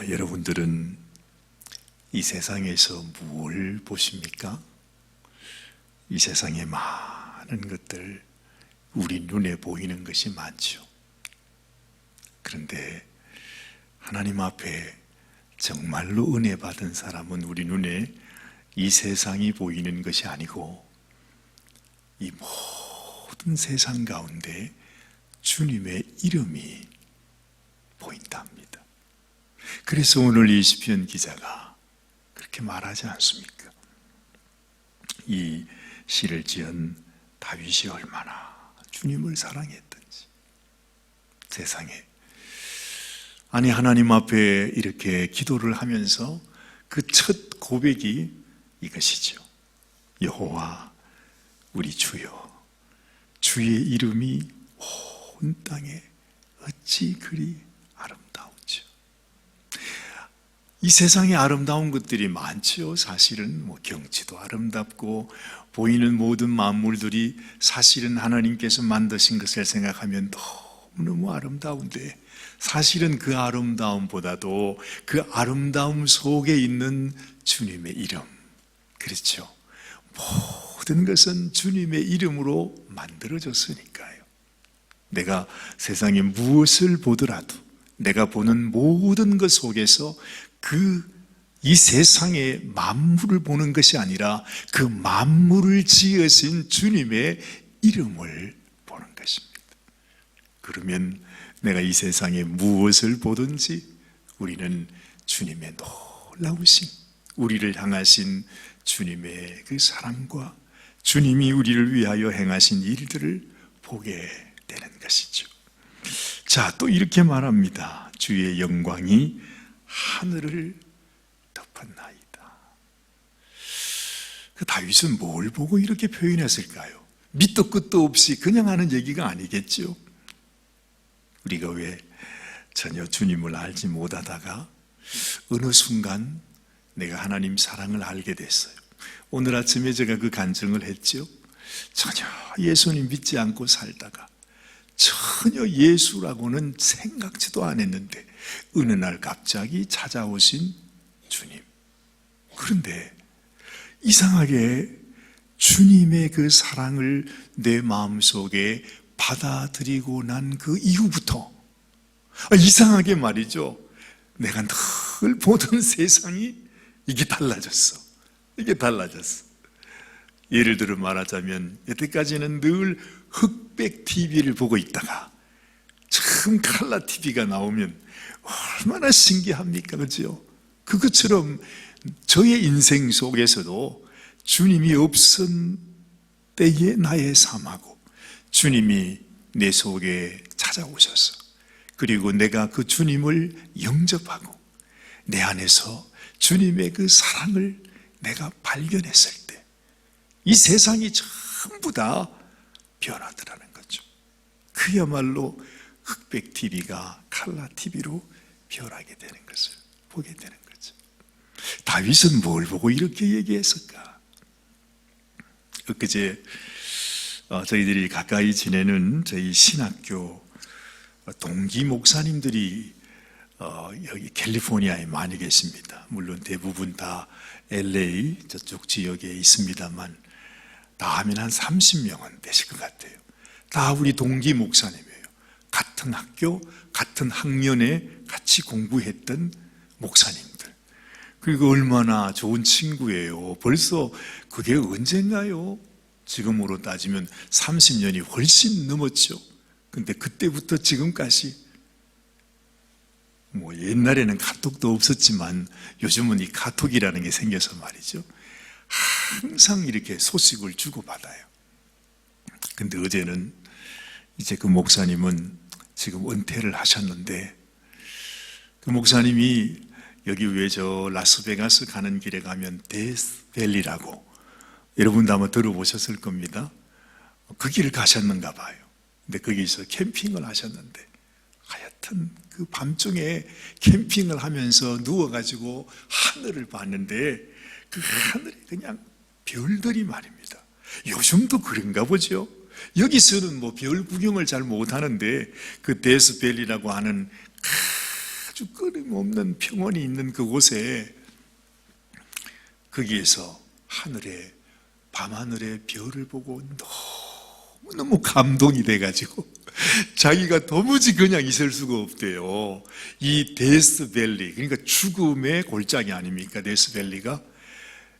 여러분들은 이 세상에서 뭘 보십니까? 이 세상에 많은 것들, 우리 눈에 보이는 것이 많죠. 그런데 하나님 앞에 정말로 은혜 받은 사람은 우리 눈에 이 세상이 보이는 것이 아니고 이 모든 세상 가운데 주님의 이름이 보인다 합니다. 그래서 오늘 이 시편 기자가 그렇게 말하지 않습니까? 이 시를 지은 다윗이 얼마나 주님을 사랑했던지. 세상에, 아니 하나님 앞에 이렇게 기도를 하면서 그 첫 고백이 이것이죠. 여호와 우리 주여, 주의 이름이 온 땅에 어찌 그리 아름다우죠. 이 세상에 아름다운 것들이 많지요. 사실은 경치도 아름답고 보이는 모든 만물들이 사실은 하나님께서 만드신 것을 생각하면 너무너무 아름다운데, 사실은 그 아름다움보다도 그 아름다움 속에 있는 주님의 이름, 그렇죠. 모든 것은 주님의 이름으로 만들어졌으니까요. 내가 세상에 무엇을 보더라도 내가 보는 모든 것 속에서 이 세상의 만물을 보는 것이 아니라 그 만물을 지으신 주님의 이름을 보는 것입니다. 그러면 내가 이 세상에 무엇을 보든지 우리는 주님의 놀라우신, 우리를 향하신 주님의 그 사랑과 주님이 우리를 위하여 행하신 일들을 보게 되는 것이죠. 자, 또 이렇게 말합니다. 주의 영광이 하늘을 덮었나이다. 그 다윗은 뭘 보고 이렇게 표현했을까요? 밑도 끝도 없이 그냥 하는 얘기가 아니겠죠. 우리가 왜 전혀 주님을 알지 못하다가 어느 순간 내가 하나님 사랑을 알게 됐어요. 오늘 아침에 제가 그 간증을 했죠. 전혀 예수님 믿지 않고 살다가 전혀 예수라고는 생각지도 않았는데 어느 날 갑자기 찾아오신 주님. 그런데 이상하게 주님의 그 사랑을 내 마음속에 받아들이고 난 그 이후부터 이상하게 말이죠, 내가 늘 보던 세상이 이게 달라졌어. 이게 달라졌어. 예를 들어 말하자면 여태까지는 늘 흑백 TV를 보고 있다가 처음 칼라 TV가 나오면 얼마나 신기합니까? 그렇죠? 그것처럼 저의 인생 속에서도 주님이 없은 때의 나의 삶하고 주님이 내 속에 찾아오셔서, 그리고 내가 그 주님을 영접하고 내 안에서 주님의 그 사랑을 내가 발견했을 때 이 세상이 전부 다 변하더라는 거죠. 그야말로 흑백 TV가 칼라 TV로 변하게 되는 것을 보게 되는 거죠. 다윗은 뭘 보고 이렇게 얘기했을까? 엊그제 저희들이 가까이 지내는 저희 신학교 동기 목사님들이 여기 캘리포니아에 많이 계십니다. 물론 대부분 다 LA 저쪽 지역에 있습니다만 다 하면 한 30명은 되실 것 같아요. 다 우리 동기 목사님이에요. 같은 학교, 같은 학년에 같이 공부했던 목사님들. 그리고 얼마나 좋은 친구예요. 벌써 그게 언젠가요? 지금으로 따지면 30년이 훨씬 넘었죠. 근데 그때부터 지금까지 옛날에는 카톡도 없었지만 요즘은 이 카톡이라는 게 생겨서 말이죠, 항상 이렇게 소식을 주고받아요. 근데 어제는 이제 그 목사님은 지금 은퇴를 하셨는데, 그 목사님이 여기 왜 저 라스베가스 가는 길에 가면 데스밸리라고, 여러분도 아마 들어보셨을 겁니다. 그 길을 가셨는가 봐요. 근데 거기서 캠핑을 하셨는데 하여튼 그 밤중에 캠핑을 하면서 누워가지고 하늘을 봤는데 그 하늘에 그냥 별들이 말입니다. 요즘도 그런가 보죠. 여기서는 별 구경을 잘 못하는데 그 데스밸리라고 하는 아주 끊임없는 평온이 있는 그곳에, 거기에서 밤하늘의 별을 보고 너무 감동이 돼가지고 자기가 도무지 그냥 있을 수가 없대요. 이 데스밸리, 그러니까 죽음의 골짜기 아닙니까? 데스밸리가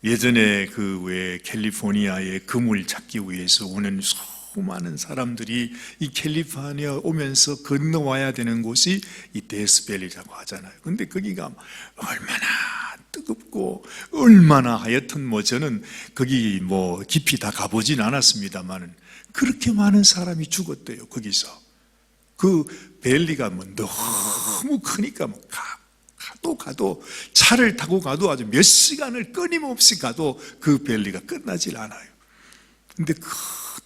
예전에 그 왜 캘리포니아의 금을 찾기 위해서 오는 수많은 사람들이 이 캘리포니아 오면서 건너와야 되는 곳이 이 데스밸리라고 하잖아요. 근데 거기가 얼마나 뜨겁고 얼마나, 하여튼 저는 거기 깊이 다 가보진 않았습니다만은 그렇게 많은 사람이 죽었대요. 거기서 그 밸리가 너무 크니까 가도 차를 타고 가도 아주 몇 시간을 끊임없이 가도 그 밸리가 끝나질 않아요. 근데 그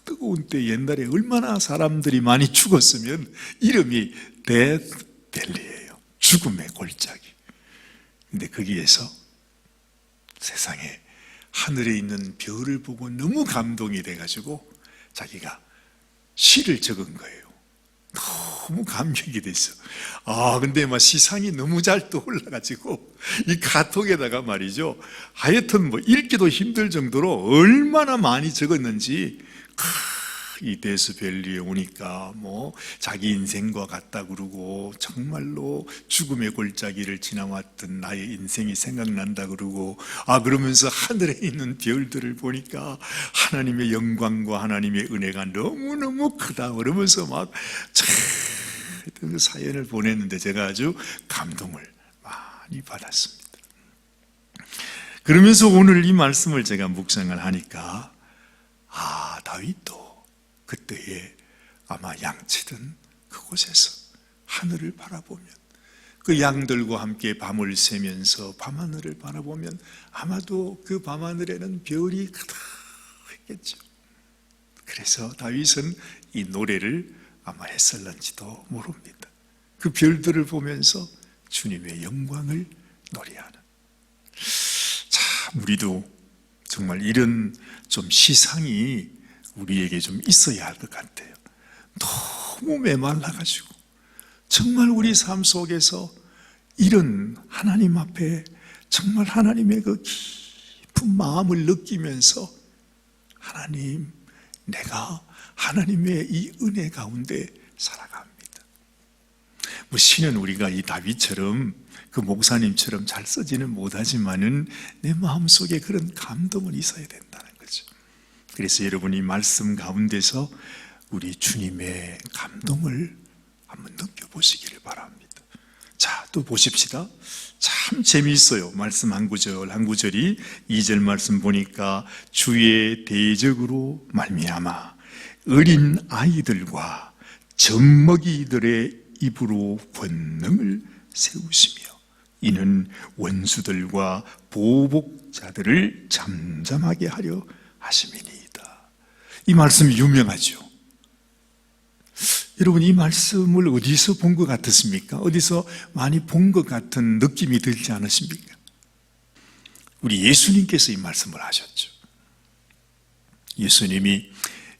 뜨거운 때 옛날에 얼마나 사람들이 많이 죽었으면 이름이 데스 밸리예요. 죽음의 골짜기. 근데 거기에서 세상에 하늘에 있는 별을 보고 너무 감동이 돼가지고 자기가 시를 적은 거예요. 너무 감격이 됐어. 근데 시상이 너무 잘 떠올라가지고 이 카톡에다가 말이죠, 하여튼 읽기도 힘들 정도로 얼마나 많이 적었는지, 이 데스밸리에 오니까 자기 인생과 같다 그러고, 정말로 죽음의 골짜기를 지나왔던 나의 인생이 생각난다 그러고, 그러면서 하늘에 있는 별들을 보니까 하나님의 영광과 하나님의 은혜가 너무너무 크다 그러면서 그 사연을 보냈는데 제가 아주 감동을 많이 받았습니다. 그러면서 오늘 이 말씀을 제가 묵상을 하니까 다윗도 그때에 아마 양치던 그곳에서 하늘을 바라보면, 그 양들과 함께 밤을 새면서 밤하늘을 바라보면 아마도 그 밤하늘에는 별이 가득했겠죠. 그래서 다윗은 이 노래를 아마 했을런지도 모릅니다. 그 별들을 보면서 주님의 영광을 노래하는. 참, 우리도 정말 이런 좀 시상이 우리에게 좀 있어야 할 것 같아요. 너무 메말라가지고 정말 우리 삶 속에서 이런 하나님 앞에 정말 하나님의 그 깊은 마음을 느끼면서, 하나님, 내가 하나님의 이 은혜 가운데 살아갑니다. 시는 우리가 이 다윗처럼, 그 목사님처럼 잘 쓰지는 못하지만은 내 마음속에 그런 감동은 있어야 된다는 거죠. 그래서 여러분이 말씀 가운데서 우리 주님의 감동을 한번 느껴보시기를 바랍니다. 자, 또 보십시다. 참 재미있어요. 말씀 한 구절이 2절 말씀 보니까 주의 대적으로 말미암아 어린 아이들과 젖먹이들의 입으로 권능을 세우시며 이는 원수들과 보복자들을 잠잠하게 하려 하심이니이다. 이 말씀이 유명하죠. 여러분, 이 말씀을 어디서 본 것 같으십니까? 어디서 많이 본 것 같은 느낌이 들지 않으십니까? 우리 예수님께서 이 말씀을 하셨죠. 예수님이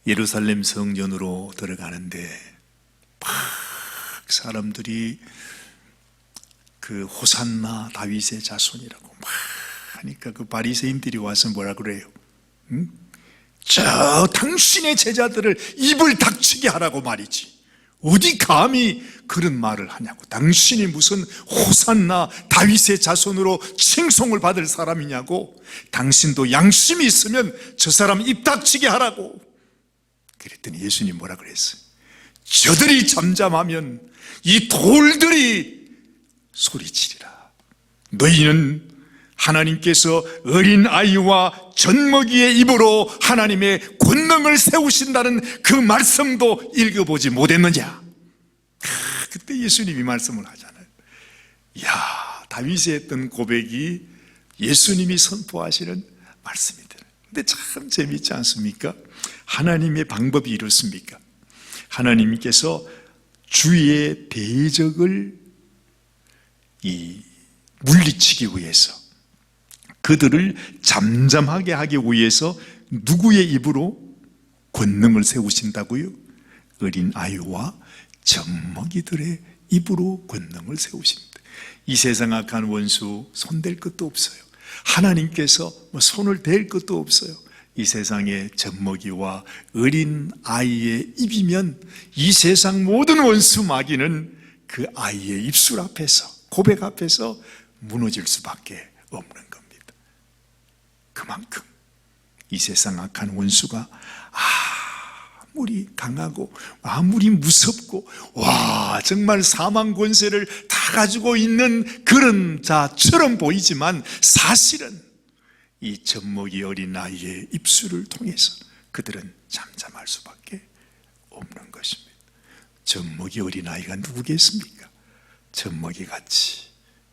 예루살렘 성전으로 들어가는데 막 사람들이 그 호산나 다윗의 자손이라고 막 하니까 그 바리새인들이 와서 뭐라 그래요? 저 당신의 제자들을 입을 닥치게 하라고 말이지, 어디 감히 그런 말을 하냐고. 당신이 무슨 호산나 다윗의 자손으로 칭송을 받을 사람이냐고. 당신도 양심이 있으면 저 사람 입 닥치게 하라고. 그랬더니 예수님 뭐라 그랬어요? 저들이 잠잠하면 이 돌들이 소리치리라. 너희는 하나님께서 어린 아이와 젖먹이의 입으로 하나님의 권능을 세우신다는 그 말씀도 읽어보지 못했느냐. 그때 예수님이 말씀을 하잖아요. 이야, 다윗이 했던 고백이 예수님이 선포하시는 말씀이들. 근데 참 재미있지 않습니까? 하나님의 방법이 이렇습니까? 하나님께서 주의 대적을 물리치기 위해서, 그들을 잠잠하게 하기 위해서 누구의 입으로 권능을 세우신다고요? 어린 아이와 젖먹이들의 입으로 권능을 세우십니다. 이 세상 악한 원수 손댈 것도 없어요. 하나님께서 손을 댈 것도 없어요. 이 세상의 젖먹이와 어린 아이의 입이면 이 세상 모든 원수 마귀는 그 아이의 입술 앞에서, 고백 앞에서 무너질 수밖에 없는 겁니다. 그만큼 이 세상 악한 원수가 아무리 강하고 아무리 무섭고 정말 사망 권세를 다 가지고 있는 그런 자처럼 보이지만 사실은 이 젖먹이 어린 아이의 입술을 통해서 그들은 잠잠할 수밖에 없는 것입니다. 젖먹이 어린 아이가 누구겠습니까? 젖먹이같이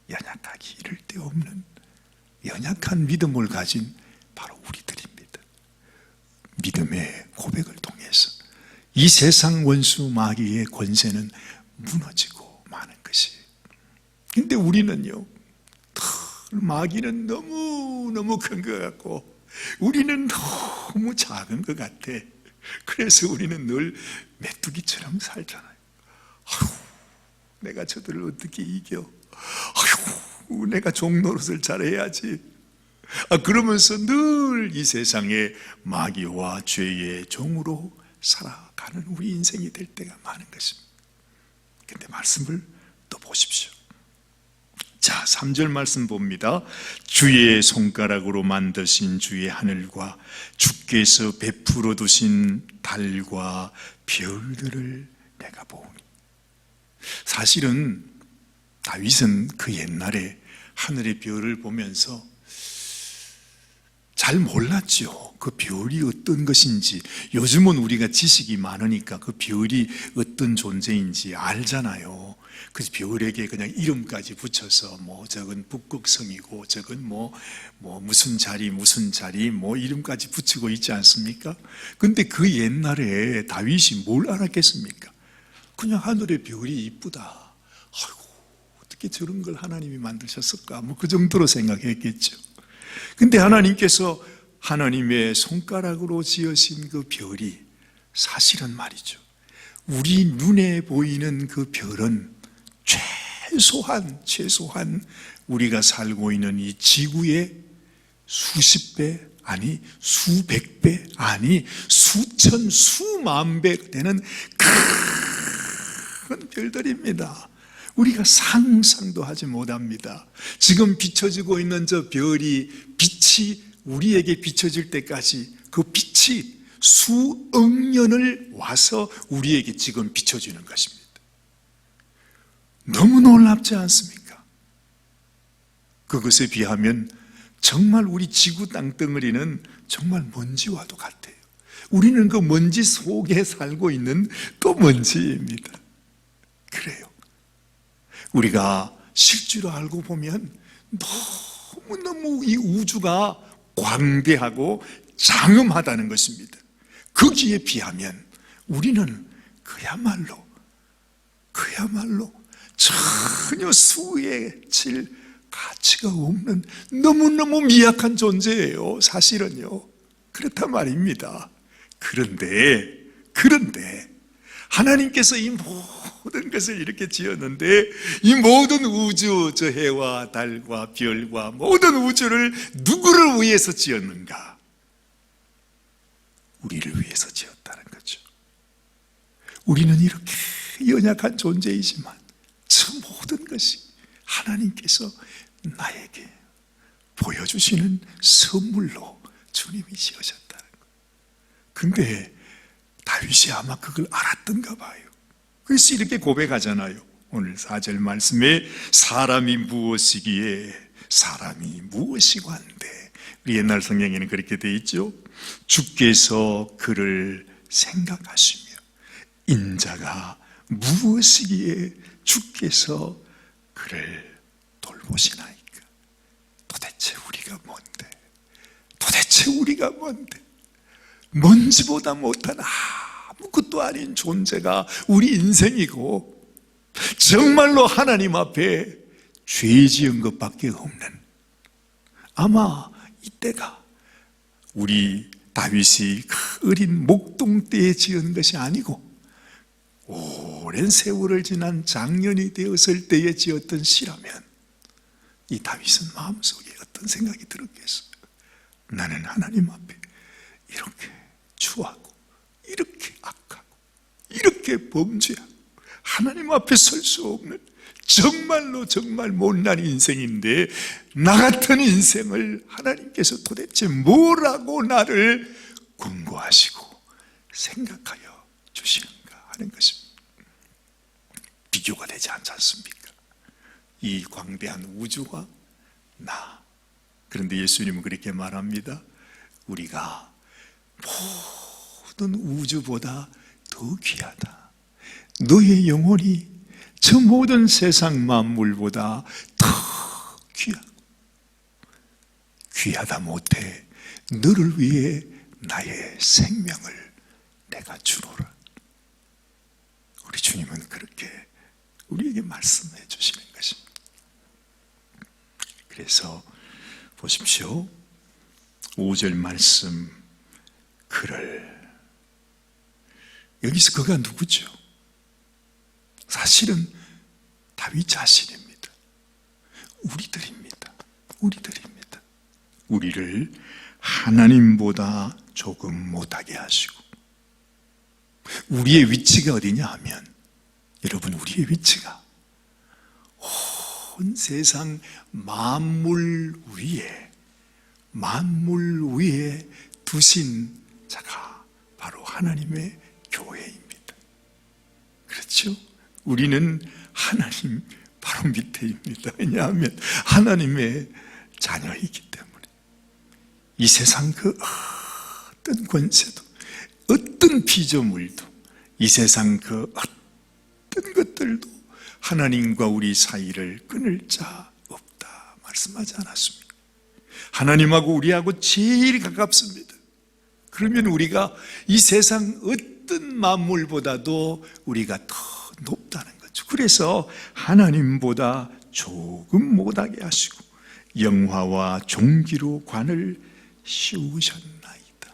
연약하기 이를 데 없는 연약한 믿음을 가진 바로 우리들입니다. 믿음의 고백을 통해서 이 세상 원수 마귀의 권세는 무너지고 마는 것이. 근데 우리는요, 마귀는 너무 큰 것 같고 우리는 너무 작은 것 같아. 그래서 우리는 늘 메뚜기처럼 살잖아요. 내가 저들을 어떻게 이겨? 내가 종노릇을 잘해야지. 그러면서 늘 이 세상의 마귀와 죄의 종으로 살아가는 우리 인생이 될 때가 많은 것입니다. 그런데 말씀을 또 보십시오. 자, 3절 말씀 봅니다. 주의 손가락으로 만드신 주의 하늘과 주께서 베풀어 두신 달과 별들을 내가 보오니. 사실은 다윗은 그 옛날에 하늘의 별을 보면서 잘 몰랐죠. 그 별이 어떤 것인지. 요즘은 우리가 지식이 많으니까 그 별이 어떤 존재인지 알잖아요. 그래서 별에게 그냥 이름까지 붙여서 저건 북극성이고 저건 무슨 자리 이름까지 붙이고 있지 않습니까? 근데 그 옛날에 다윗이 뭘 알았겠습니까? 그냥 하늘의 별이 이쁘다. 어떻게 저런 걸 하나님이 만드셨을까? 그 정도로 생각했겠죠. 근데 하나님께서 하나님의 손가락으로 지으신 그 별이 사실은 말이죠, 우리 눈에 보이는 그 별은 최소한 우리가 살고 있는 이 지구의 수십 배, 아니 수백 배, 아니 수천, 수만 배 되는 큰 별들입니다. 우리가 상상도 하지 못합니다. 지금 비춰지고 있는 저 별이 빛이 우리에게 비춰질 때까지 그 빛이 수억 년을 와서 우리에게 지금 비춰지는 것입니다. 너무 놀랍지 않습니까? 그것에 비하면 정말 우리 지구 땅덩어리는 정말 먼지와도 같아요. 우리는 그 먼지 속에 살고 있는 또 먼지입니다. 그래요. 우리가 실제로 알고 보면 너무너무 이 우주가 광대하고 장엄하다는 것입니다. 거기에 비하면 우리는 그야말로 전혀 수에 칠 가치가 없는 너무너무 미약한 존재예요. 사실은요. 그렇단 말입니다. 그런데 하나님께서 이 모든 것을 이렇게 지었는데 이 모든 우주, 저 해와 달과 별과 모든 우주를 누구를 위해서 지었는가? 우리를 위해서 지었다는 거죠. 우리는 이렇게 연약한 존재이지만 저 모든 것이 하나님께서 나에게 보여주시는 선물로 주님이 지으셨다는 거예요. 근데 다윗이 아마 그걸 알았던가 봐요. 그래서 이렇게 고백하잖아요. 오늘 4절 말씀에 사람이 무엇이기에 사람이 무엇이관데, 우리 옛날 성경에는 그렇게 돼 있죠. 주께서 그를 생각하시며 인자가 무엇이기에 주께서 그를 돌보시나이까. 도대체 우리가 뭔데? 먼지보다 못한 아무것도 아닌 존재가 우리 인생이고 정말로 하나님 앞에 죄 지은 것밖에 없는, 아마 이때가 우리 다윗이 어린 목동 때에 지은 것이 아니고 오랜 세월을 지난 장년이 되었을 때에 지었던 시라면 이 다윗은 마음속에 어떤 생각이 들었겠어요? 나는 하나님 앞에 이렇게 추하고 이렇게 악하고 이렇게 범죄하고 하나님 앞에 설 수 없는 정말로 정말 못난 인생인데 나 같은 인생을 하나님께서 도대체 뭐라고 나를 권고하시고 생각하여 주시는가 하는 것입니다. 비교가 되지 않지 않습니까? 이 광대한 우주와 나. 그런데 예수님은 그렇게 말합니다. 우리가 모든 우주보다 더 귀하다. 너의 영혼이 저 모든 세상 만물보다 더 귀하고 귀하다 못해 너를 위해 나의 생명을 내가 주노라. 우리 주님은 그렇게 우리에게 말씀해 주시는 것입니다. 그래서 보십시오. 5절 말씀, 그를, 여기서 그가 누구죠? 사실은 다윗 자신입니다. 우리들입니다. 우리를 하나님보다 조금 못하게 하시고, 우리의 위치가 어디냐 하면, 여러분, 우리의 위치가 온 세상 만물 위에 두신 자가 바로 하나님의 교회입니다. 그렇죠? 우리는 하나님 바로 밑에입니다. 왜냐하면 하나님의 자녀이기 때문에 이 세상 그 어떤 권세도 어떤 피조물도 이 세상 그 어떤 것들도 하나님과 우리 사이를 끊을 자 없다 말씀하지 않았습니까? 하나님하고 우리하고 제일 가깝습니다. 그러면 우리가 이 세상 어떤 만물보다도 우리가 더 높다는 거죠. 그래서 하나님보다 조금 못하게 하시고 영화와 종기로 관을 씌우셨나이다.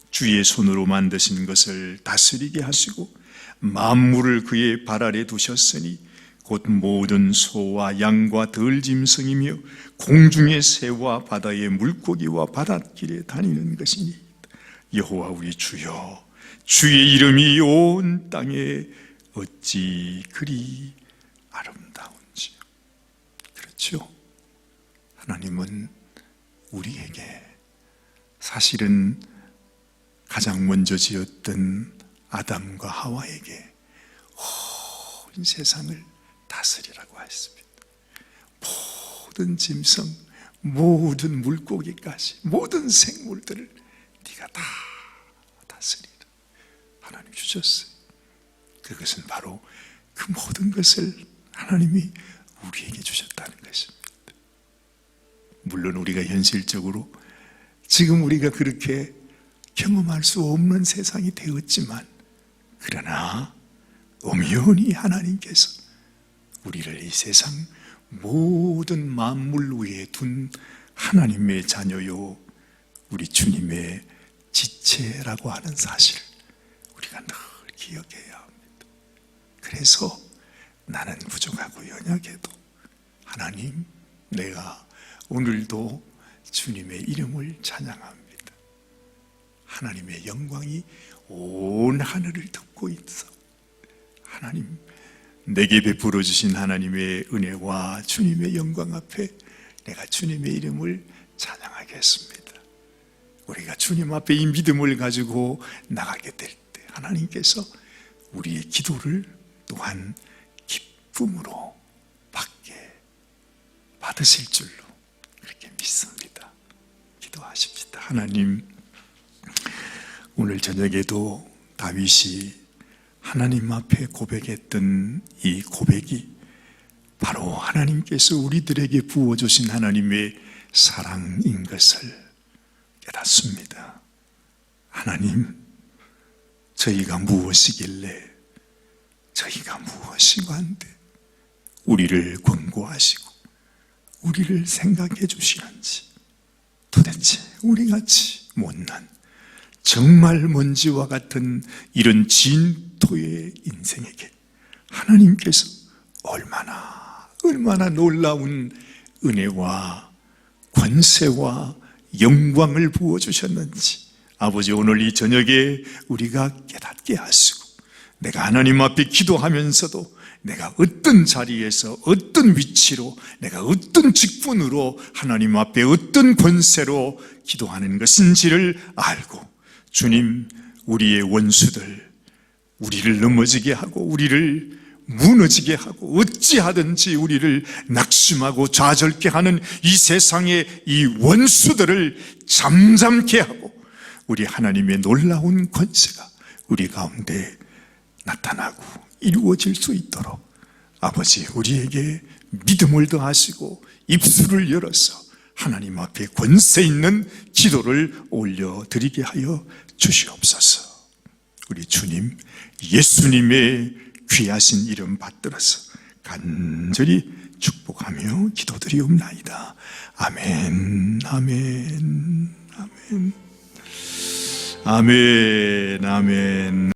주의 손으로 만드신 것을 다스리게 하시고 만물을 그의 발 아래 두셨으니 곧 모든 소와 양과 들짐승이며 공중의 새와 바다의 물고기와 바닷길에 다니는 것이니 여호와 우리 주여, 주의 이름이 온 땅에 어찌 그리 아름다운지요. 그렇죠? 하나님은 우리에게 사실은 가장 먼저 지었던 아담과 하와에게 온 세상을 다스리라고 했습니다. 모든 짐승, 모든 물고기까지, 모든 생물들을 네가 다 다스리라. 하나님 주셨어요. 그것은 바로 그 모든 것을 하나님이 우리에게 주셨다는 것입니다. 물론 우리가 현실적으로 지금 우리가 그렇게 경험할 수 없는 세상이 되었지만, 그러나 엄연히 하나님께서 우리를 이 세상 모든 만물 위에 둔 하나님의 자녀요 우리 주님의 지체라고 하는 사실을 우리가 늘 기억해야 합니다. 그래서 나는 부족하고 연약해도 하나님, 내가 오늘도 주님의 이름을 찬양합니다. 하나님의 영광이 온 하늘을 덮고 있어. 하나님, 내게 베풀어 주신 하나님의 은혜와 주님의 영광 앞에 내가 주님의 이름을 찬양하겠습니다. 우리가 주님 앞에 이 믿음을 가지고 나가게 될 때 하나님께서 우리의 기도를 또한 기쁨으로 받으실 줄로 그렇게 믿습니다. 기도하십시다. 하나님, 오늘 저녁에도 다윗이 하나님 앞에 고백했던 이 고백이 바로 하나님께서 우리들에게 부어주신 하나님의 사랑인 것을 깨닫습니다. 하나님, 저희가 무엇이길래, 저희가 무엇이건데 우리를 권고하시고 우리를 생각해 주시는지, 도대체 우리같이 못난 정말 먼지와 같은 이런 진토 성도의 인생에게 하나님께서 얼마나 놀라운 은혜와 권세와 영광을 부어주셨는지 아버지, 오늘 이 저녁에 우리가 깨닫게 하시고, 내가 하나님 앞에 기도하면서도 내가 어떤 자리에서 어떤 위치로, 내가 어떤 직분으로 하나님 앞에 어떤 권세로 기도하는 것인지를 알고, 주님, 우리의 원수들, 우리를 넘어지게 하고 우리를 무너지게 하고 어찌하든지 우리를 낙심하고 좌절케 하는 이 세상의 이 원수들을 잠잠케 하고, 우리 하나님의 놀라운 권세가 우리 가운데 나타나고 이루어질 수 있도록 아버지, 우리에게 믿음을 더하시고 입술을 열어서 하나님 앞에 권세 있는 기도를 올려드리게 하여 주시옵소서. 우리 주님, 예수님의 귀하신 이름 받들어서 간절히 축복하며 기도드리옵나이다. 아멘, 아멘, 아멘, 아멘, 아멘.